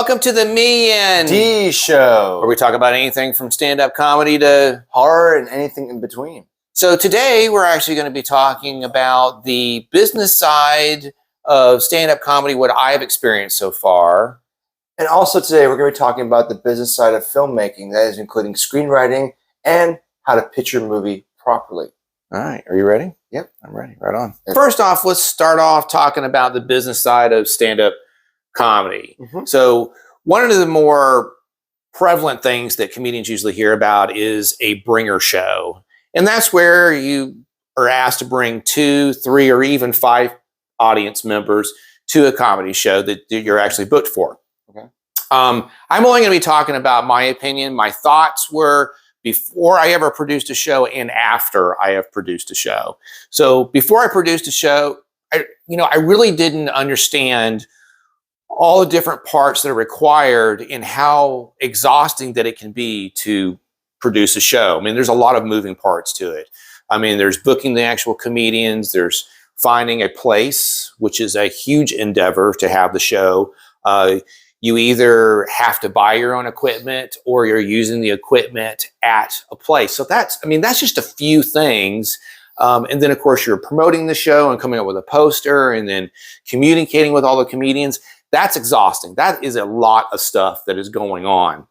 Welcome to the Me and D Show, where we talk about anything from stand-up comedy to horror and anything in between. So today we're actually going to be talking about the business side of stand-up comedy, what I've experienced so far. And also today we're going to be talking about the business side of filmmaking, that is including screenwriting and how to pitch your movie properly. All right, are you ready? Yep, I'm ready. Right on. First off, let's start off talking about the business side of stand-up comedy. So one of the more prevalent things that comedians usually hear about is a bringer show. And that's where you are asked to bring 2, 3, or even 5 audience members to a comedy show that you're actually booked for. Okay. I'm only going to be talking about my opinion. My thoughts were before I ever produced a show and after I have produced a show. So before I produced a show, I really didn't understand all the different parts that are required and how exhausting that it can be to produce a show. I mean, there's a lot of moving parts to it. I mean, there's booking the actual comedians, there's finding a place, which is a huge endeavor to have the show. You either have to buy your own equipment or you're using the equipment at a place. So that's just a few things. And then of course you're promoting the show and coming up with a poster and then communicating with all the comedians. That's exhausting. That is a lot of stuff that is going on.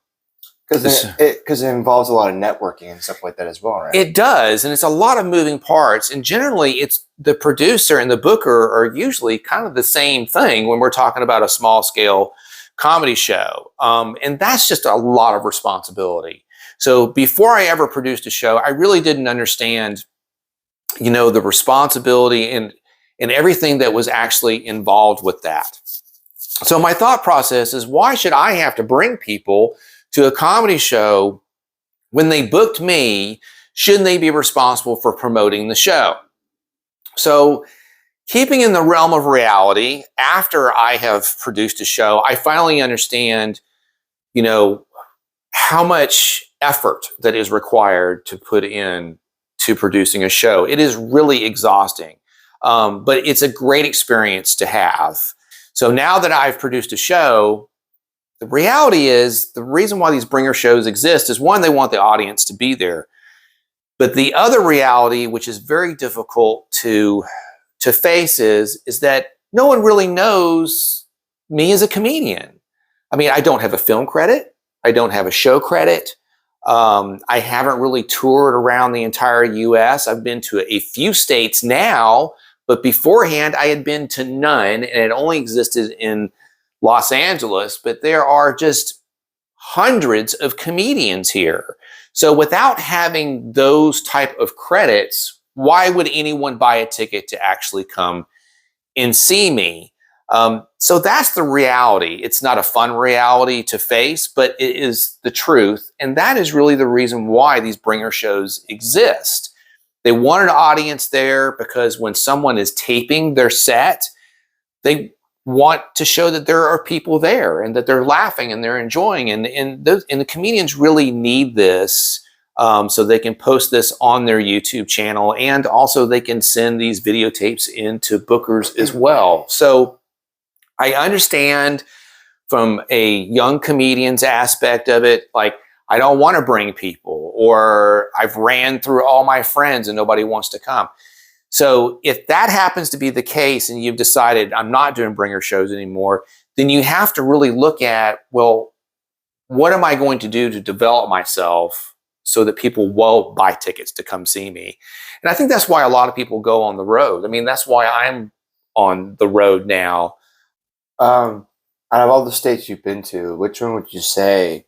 Because it involves a lot of networking and stuff like that as well, right? It does, and it's a lot of moving parts. And generally, it's the producer and the booker are usually kind of the same thing when we're talking about a small-scale comedy show. And that's just a lot of responsibility. So before I ever produced a show, I really didn't understand, the responsibility and everything that was actually involved with that. So my thought process is, why should I have to bring people to a comedy show when they booked me? Shouldn't they be responsible for promoting the show? So keeping in the realm of reality, after I have produced a show, I finally understand, how much effort that is required to put in to producing a show. It is really exhausting, but it's a great experience to have. So now that I've produced a show, the reality is the reason why these bringer shows exist is, one, they want the audience to be there. But the other reality, which is very difficult to face, is that no one really knows me as a comedian. I mean, I don't have a film credit. I don't have a show credit. I haven't really toured around the entire U.S. I've been to a few states now, but beforehand I had been to none, and it only existed in Los Angeles, but there are just hundreds of comedians here. So without having those type of credits, why would anyone buy a ticket to actually come and see me? So that's the reality. It's not a fun reality to face, but it is the truth. And that is really the reason why these bringer shows exist. They want an audience there because when someone is taping their set, they want to show that there are people there and that they're laughing and they're enjoying. And the comedians really need this so they can post this on their YouTube channel, and also they can send these videotapes into bookers as well. So I understand from a young comedian's aspect of it, like, I don't want to bring people, or I've ran through all my friends and nobody wants to come. So if that happens to be the case and you've decided I'm not doing bringer shows anymore, then you have to really look at, well, what am I going to do to develop myself so that people will buy tickets to come see me? And I think that's why a lot of people go on the road. I mean, that's why I'm on the road now. Out of all the states you've been to, which one would you say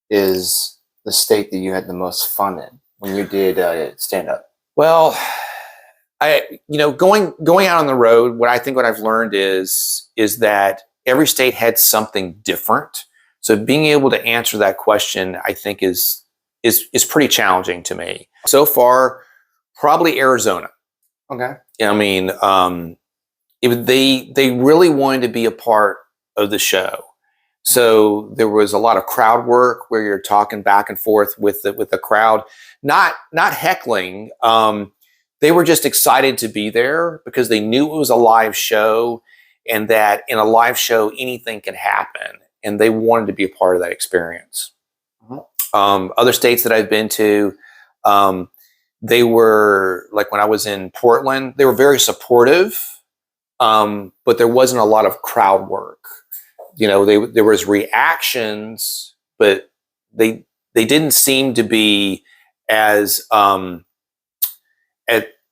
is the state that you had the most fun in when you did stand-up? Well, going out on the road, what I've learned is that every state had something different. So being able to answer that question, I think is pretty challenging to me. So far, probably Arizona. Okay. I mean, they really wanted to be a part of the show. So there was a lot of crowd work where you're talking back and forth with the crowd, not heckling. They were just excited to be there because they knew it was a live show, and that in a live show, anything can happen. and they wanted to be a part of that experience. Mhm. Other states that I've been to, they were like when I was in Portland, they were very supportive, but there wasn't a lot of crowd work. There was reactions, but they didn't seem to be as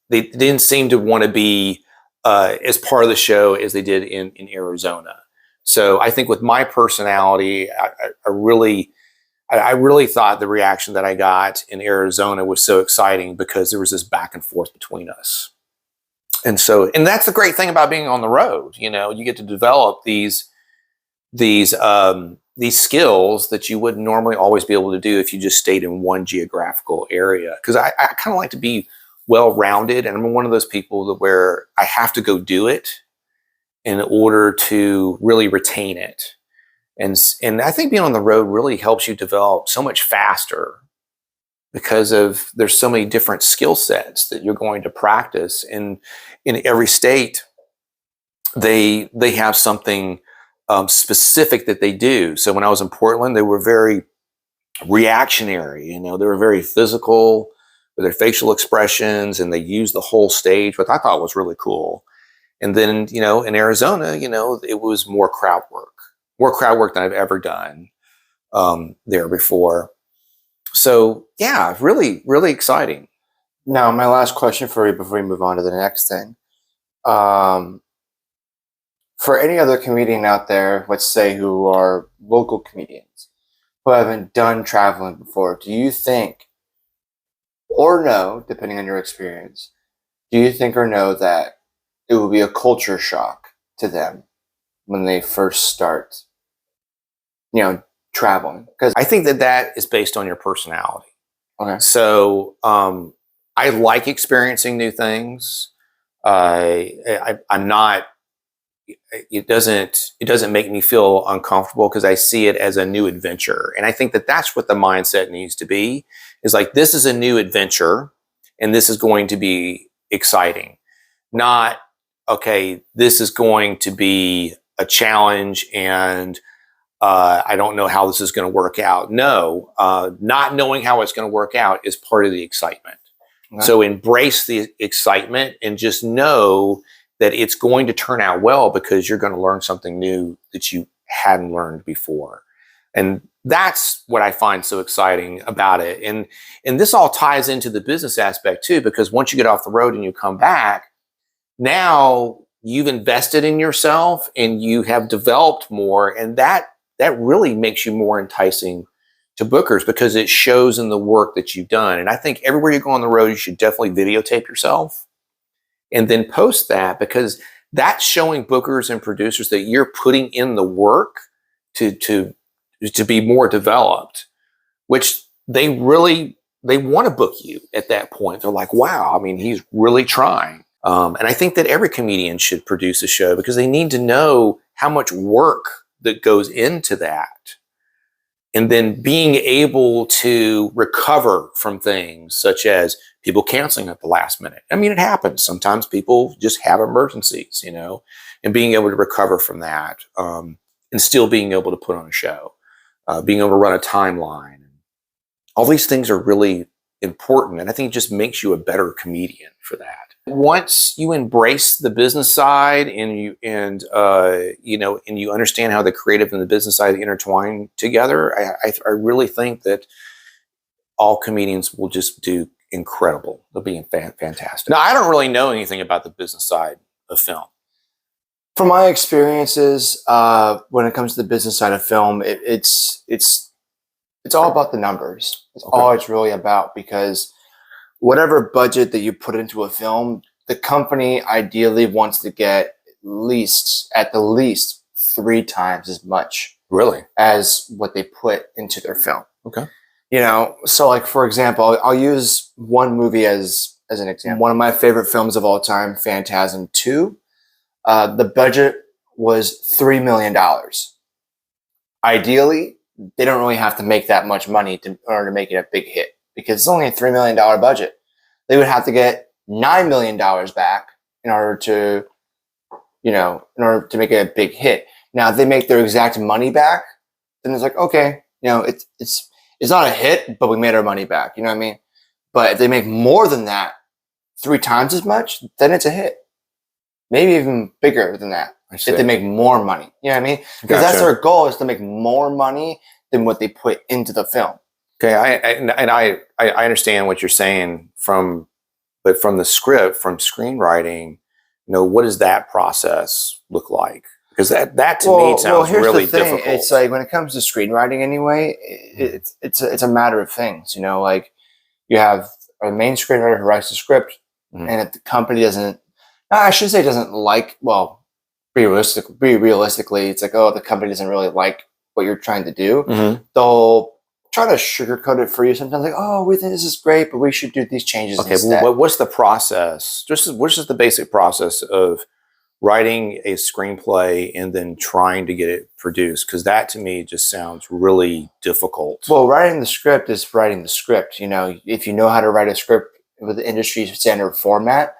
they didn't seem to want to be as part of the show as they did in Arizona. So I think with my personality, I really thought the reaction that I got in Arizona was so exciting because there was this back and forth between us. And that's the great thing about being on the road. You get to develop these skills that you wouldn't normally always be able to do if you just stayed in one geographical area. Because I kind of like to be well-rounded, and I'm one of those people that where I have to go do it in order to really retain it. And I think being on the road really helps you develop so much faster because there's so many different skill sets that you're going to practice. And in every state, they have something specific that they do. So when I was in Portland, they were very reactionary. They were very physical with their facial expressions, and they used the whole stage, which I thought was really cool. And then, in Arizona, it was more crowd work than I've ever done there before. So yeah, really, really exciting. Now, my last question for you before we move on to the next thing. For any other comedian out there, let's say who are local comedians who haven't done traveling before, do you think, or know, depending on your experience, do you think or know that it will be a culture shock to them when they first start, traveling? Because I think that is based on your personality. okay, So I like experiencing new things. I'm not. It doesn't make me feel uncomfortable because I see it as a new adventure, and I think that's what the mindset needs to be. Is like, this is a new adventure, and this is going to be exciting. Not, okay, this is going to be a challenge, and I don't know how this is going to work out. No, not knowing how it's going to work out is part of the excitement. okay. So embrace the excitement and just know that it's going to turn out well because you're going to learn something new that you hadn't learned before. And that's what I find so exciting about it. And this all ties into the business aspect too, because once you get off the road and you come back, now you've invested in yourself and you have developed more. And that really makes you more enticing to bookers because it shows in the work that you've done. And I think everywhere you go on the road, you should definitely videotape yourself and then post that, because that's showing bookers and producers that you're putting in the work to be more developed, which they want to book you at that point. They're like, wow, I mean, he's really trying. And I think that every comedian should produce a show because they need to know how much work that goes into that. And then being able to recover from things such as people canceling at the last minute. I mean, it happens. Sometimes people just have emergencies, and being able to recover from that, and still being able to put on a show, being able to run a timeline. All these things are really important. And I think it just makes you a better comedian for that. Once you embrace the business side and you understand how the creative and the business side intertwine together, I really think that all comedians will just do incredible. They'll be fantastic. Now, I don't really know anything about the business side of film. From my experiences, when it comes to the business side of film, it's all about the numbers. It's all it's really about, because whatever budget that you put into a film, the company ideally wants to get at the least 3 times as much, really, as what they put into their film. Okay. So like, for example, I'll use one movie as an example. One of my favorite films of all time, Phantasm 2. The budget was $3 million. Ideally, they don't really have to make that much money in order to make it a big hit, because it's only a $3 million budget. They would have to get $9 million back in order to make it a big hit. Now, if they make their exact money back, then it's like, okay, it's not a hit, but we made our money back. You know what I mean? But if they make more than that, 3 times as much, then it's a hit. Maybe even bigger than that if they make more money. You know what I mean? Because that's their goal, is to make more money than what they put into the film. Okay, I understand what you're saying but from the script, from screenwriting, what does that process look like? Because that to me sounds really difficult. It's like when it comes to screenwriting anyway, it's a matter of things. Like you have a main screenwriter who writes the script, and if the company doesn't like, well, realistically, it's like, oh, the company doesn't really like what you're trying to do. They'll try to sugarcoat it for you sometimes, like, oh, we think this is great, but we should do these changes instead. But what's the process? What's just the basic process of writing a screenplay and then trying to get it produced? Because that to me just sounds really difficult. Well, writing the script is writing the script. If you know how to write a script with the industry standard format,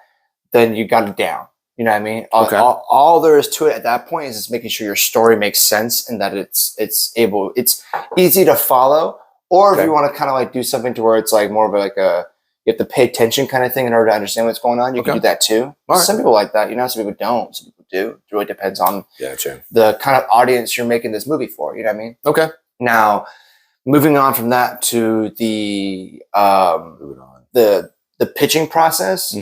then you got it down. You know what I mean? All there is to it at that point is just making sure your story makes sense and that it's easy to follow. Or if you want to kind of like do something to where it's like more of like you have to pay attention kind of thing in order to understand what's going on, you can do that too. Right. Some people like that, some people don't, some people do. It really depends on the kind of audience you're making this movie for. You know what I mean? Okay. Now, moving on from that to the pitching process.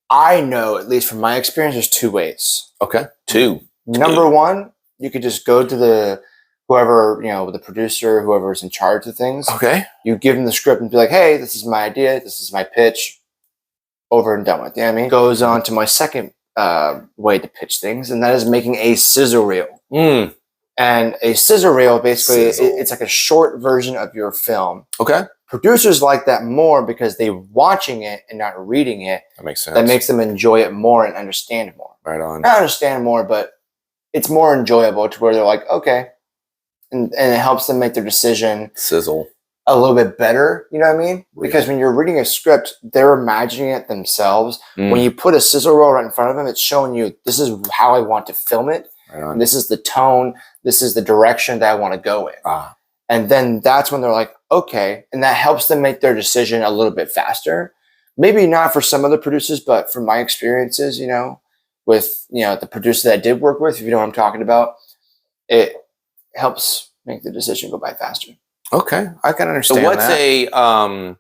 I know, at least from my experience, there's 2 ways. Okay. 2. Number 1, you could just go to whoever, the producer, whoever's in charge of things. Okay. You give them the script and be like, hey, this is my idea. This is my pitch. Over and done with. You know what I mean? Goes on to my second way to pitch things, and that is making a sizzle reel. And a sizzle reel, basically, it's like a short version of your film. Okay. Producers like that more because they're watching it and not reading it. That makes sense. That makes them enjoy it more and understand it more. Right on. Not understand more, but it's more enjoyable to where they're like, okay. And it helps them make their decision sizzle a little bit better. You know what I mean? Because when you're reading a script, they're imagining it themselves. When you put a sizzle reel right in front of them, it's showing you, this is how I want to film it. Right. This is the tone. This is the direction that I want to go in. And then that's when they're like, okay. And that helps them make their decision a little bit faster. Maybe not for some other producers, but from my experiences, with, the producer that I did work with, if you know what I'm talking about, it helps make the decision go by faster. Okay. I can understand that.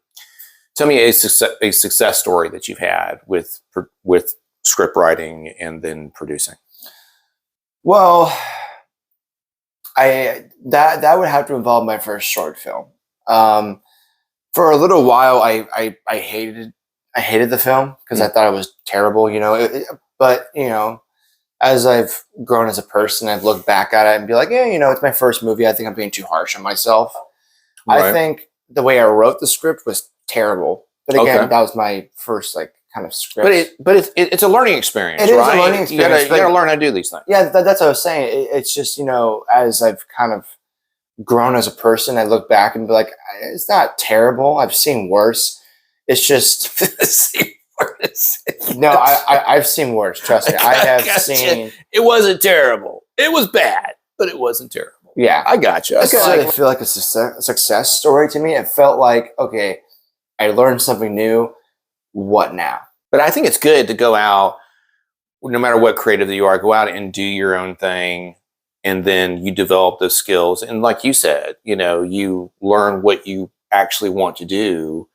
Tell me a success story that you've had with script writing and then producing. Well, that would have to involve my first short film. For a little while, I hated the film because I thought it was terrible. But as I've grown as a person, I've looked back at it and be like, yeah, it's my first movie. I think I'm being too harsh on myself. Right. I think the way I wrote the script was terrible. But again, that was my first kind of script. But it's a learning experience. It is a learning experience. You gotta learn how to do these things. Yeah, that's what I was saying. It's just, as I've kind of grown as a person, I look back and be like, it's not terrible. I've seen worse. It's just no, I've seen worse. Trust me. I have seen. It wasn't terrible. It was bad, but it wasn't terrible. Yeah, I got you. I feel like a success story to me. It felt like, okay, I learned something new. What now? But I think it's good to go out, no matter what creative that you are, go out and do your own thing. And then you develop those skills. And like you said, you learn what you actually want to do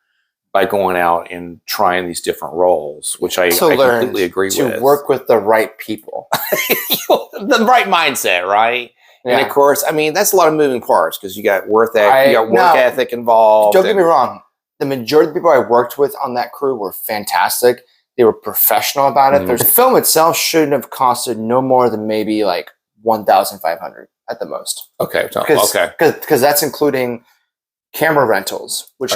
by going out and trying these different roles, which I completely agree with. To work with the right people. The right mindset, right? Yeah. And of course, that's a lot of moving parts because you got work ethic involved. Don't get me wrong. The majority of the people I worked with on that crew were fantastic. They were professional about it. The film itself shouldn't have costed no more than maybe $1,500 at the most. Okay. Because that's including camera rentals, which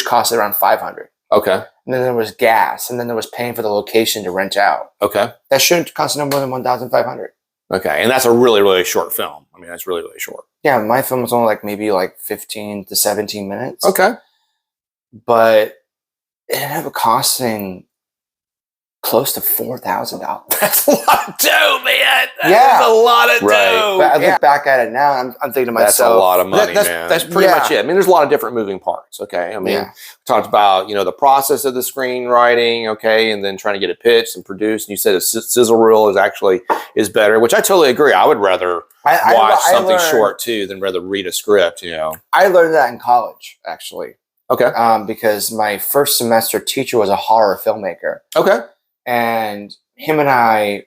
cost around $500. Okay. And then there was gas, and then there was paying for the location to rent out. Okay. That shouldn't cost no more than $1,500. Okay, and that's a really, really short film. That's really, really short. Yeah, my film was only maybe 15 to 17 minutes. Okay. But it ended up costing close to $4,000. That's a lot of dough, man. Yeah. That's a lot of Right. dough. But I look back at it now, and I'm thinking to myself, That's a lot of money, that's, man. that's pretty Yeah. much it. I mean, there's a lot of different moving parts. Okay. I mean, Yeah. we talked about, the process of the screenwriting. Okay. And then trying to get it pitched and produced. And you said a sizzle reel is better, which I totally agree. I would rather watch something short too than rather read a script, I learned that in college, actually, Okay. because my first semester teacher was a horror filmmaker, Okay. and him and I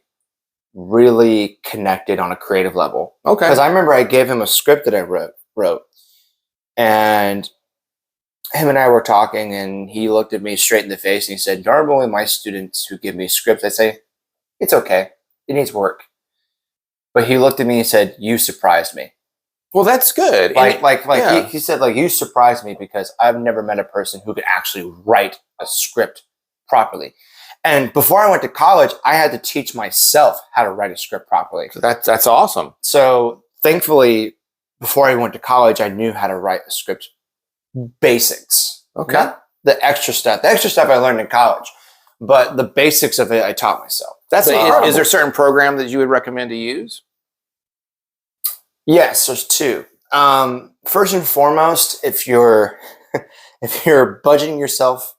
really connected on a creative level. Okay. Because I remember I gave him a script that I wrote, and him and I were talking, and he looked at me straight in the face and he said, "Normally, my students who give me scripts, I say, it's okay, it needs work." But he looked at me and said, "You surprised me." Well, that's good. Yeah. He said, like, "You surprised me because I've never met a person who could actually write a script properly." And before I went to college, I had to teach myself how to write a script properly. That's awesome. So thankfully, before I went to college, I knew how to write a script basics. Okay. Not the extra stuff. The extra stuff I learned in college, but the basics of it I taught myself. That's So, is there a certain program that you would recommend to use? Yes, there's two. First and foremost, if you're budgeting yourself,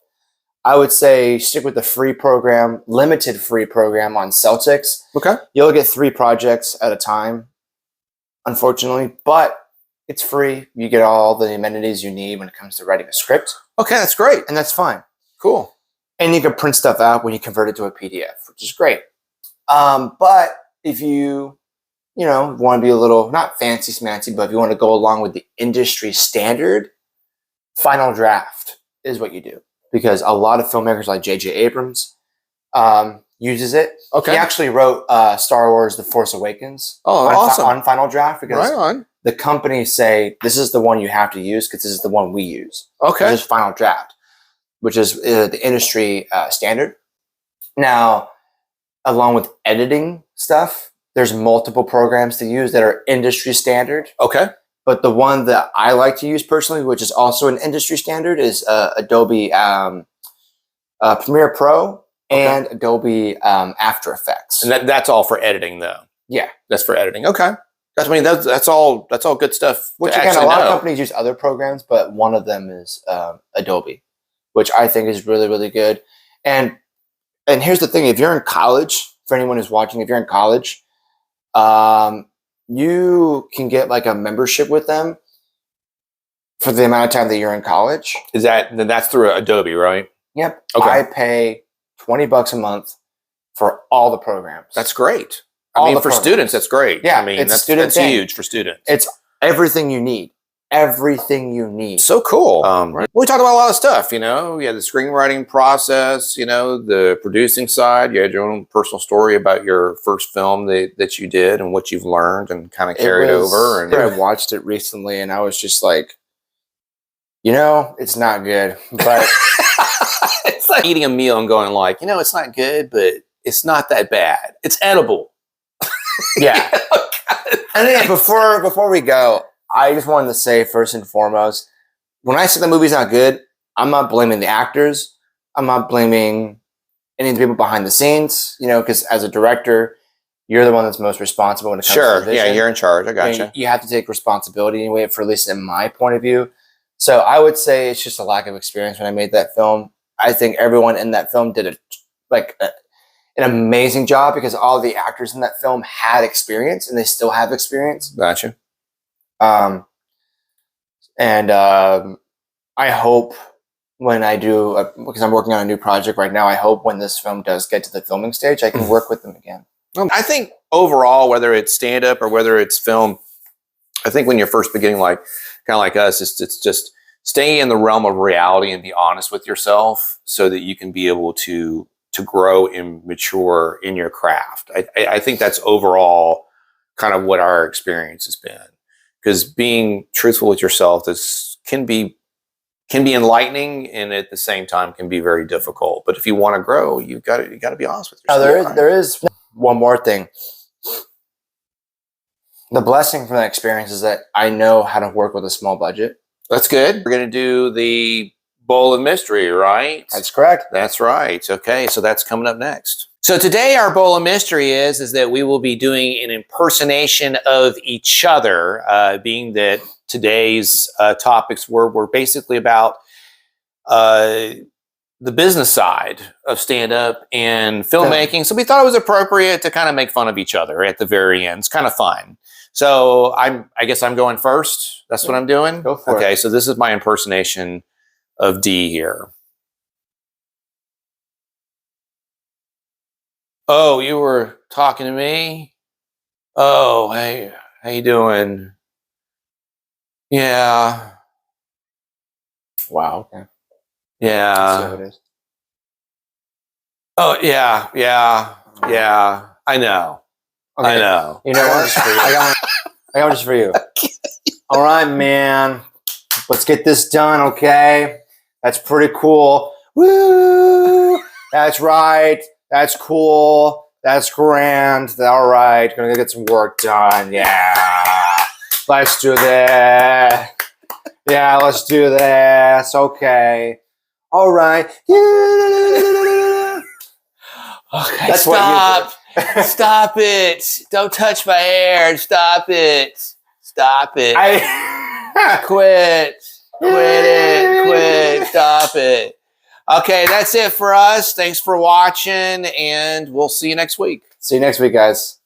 I would say stick with the free program, limited free program on Celtics. Okay. You'll get 3 projects at a time, unfortunately, but it's free. You get all the amenities you need when it comes to writing a script, Okay, that's great. and that's fine. Cool. And you can print stuff out when you convert it to a PDF, which is great. But if you want to be a little, not fancy smancy, but if you want to go along with the industry standard, Final Draft is what you do. Because a lot of filmmakers like J.J. Abrams uses it. Okay. He actually wrote Star Wars The Force Awakens Oh, awesome. on Final Draft because Right on. the companies say this is the one you have to use because this is the one we use. Okay. Which is Final Draft, which is the industry standard. Now, along with editing stuff, there's multiple programs to use that are industry standard. Okay. But the one that I like to use personally, which is also an industry standard, is Adobe Premiere Pro and Adobe After Effects. And that's all for editing, though. Yeah. That's for editing. Okay. That's all good stuff. Which to again, a actually lot of know. companies use other programs, but one of them is Adobe, which I think is really, really good. And here's the thing: if you're in college, for anyone who's watching, if you're in college, you can get like a membership with them for the amount of time that you're in college. That's through Adobe, right? Yep. Okay. I pay $20 a month for all the programs. That's great. All I mean, the for programs. students, that's great. Yeah, I mean, it's a that's student thing. huge for students. It's everything you need. Everything you need. So cool. We talked about a lot of stuff, You had the screenwriting process, the producing side. You had your own personal story about your first film that you did and what you've learned and kind of carried over. And I watched it recently and I was just like, it's not good. But it's like eating a meal and going like, it's not good, but it's not that bad. It's edible. yeah. And then before we go, I just wanted to say first and foremost, when I say the movie's not good, I'm not blaming the actors. I'm not blaming any of the people behind the scenes, because as a director, you're the one that's most responsible when it comes to the vision. Yeah, you're in charge. I gotcha. You have to take responsibility anyway, for at least in my point of view. So I would say it's just a lack of experience when I made that film. I think everyone in that film did an amazing job because all the actors in that film had experience and they still have experience. Gotcha. I hope when I do, because I'm working on a new project right now, I hope when this film does get to the filming stage, I can work with them again. I think overall, whether it's stand-up or whether it's film, I think when you're first beginning, kind of like us, it's just stay in the realm of reality and be honest with yourself so that you can be able to grow and mature in your craft. I think that's overall kind of what our experience has been. Because being truthful with yourself can be enlightening and at the same time can be very difficult. But if you want to grow, you got to be honest with yourself. There is one more thing. The blessing from that experience is that I know how to work with a small budget. That's good. We're going to do bowl of mystery, right? That's correct. That's right. Okay, so that's coming up next. So today our bowl of mystery is that we will be doing an impersonation of each other, being that today's topics were basically about the business side of stand-up and filmmaking. So we thought it was appropriate to kind of make fun of each other at the very end. It's kind of fun. So I guess I'm going first. That's what I'm doing? Go for it. Okay, so this is my impersonation of D here. Oh, you were talking to me? Oh, hey, how you doing? Yeah. Wow. Okay. Yeah. So it is. Oh, yeah. I know. Okay. I know. You know what? I got one just for you. All right, man. Let's get this done, okay? That's pretty cool. Woo! That's right. That's cool. That's grand. All right. Gonna get some work done. Yeah. Let's do this. Yeah, let's do this. Okay. All right. Okay, That's stop. what you do. Stop it. Don't touch my hair. Stop it. Stop it. Quit. Quit it. Quit. Stop it. Okay, that's it for us. Thanks for watching, and we'll see you next week. See you next week, guys.